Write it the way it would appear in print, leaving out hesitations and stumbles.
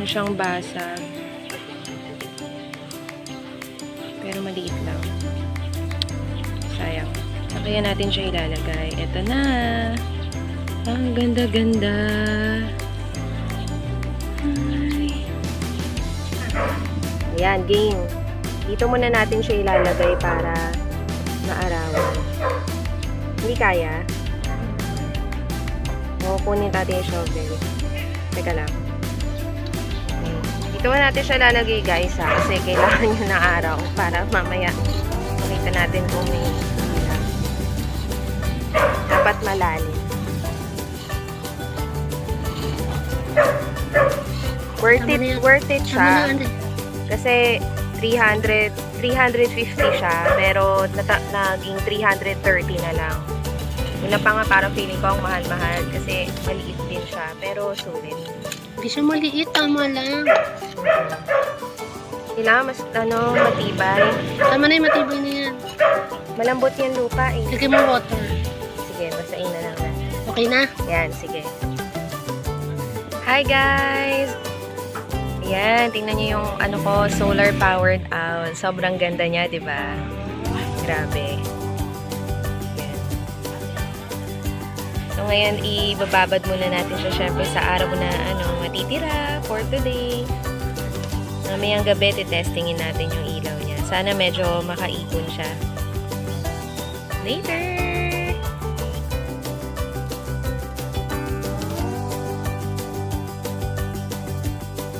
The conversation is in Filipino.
Meron siyang basag. Pero maliit lang. Sayang. So, kaya natin siya ilalagay. Ito na. Ang ganda-ganda. Ayan, game. Dito muna natin siya ilalagay para maarawan. Hindi kaya? O, kunin natin yung shovel. Teka lang. Okay. Dito muna natin siya lalagay, guys, ha? Kasi kailangan nyo ng araw para mamaya makita natin kung may dapat malalim. Worth it siya. Kasi 350 siya, pero naging 330 na lang. Una pa nga parang feeling ko ang mahal-mahal kasi maliit din siya, pero sulit. Hindi siya maliit, tama lang. Kailangan mas matibay. Tama na yung matibay na yan. Malambot yung lupa eh. Lagay mo water. Sige, basain na lang natin. Okay na? Yan, sige. Hi guys! Ayan, tingnan niyo yung solar powered owl. Sobrang ganda niya, di ba? Grabe. Ayan. So ngayon, ibababad muna natin siya syempre sa araw na matitira for today. Mamayang gabi, titestingin natin yung ilaw niya. Sana medyo makaipon siya. Later!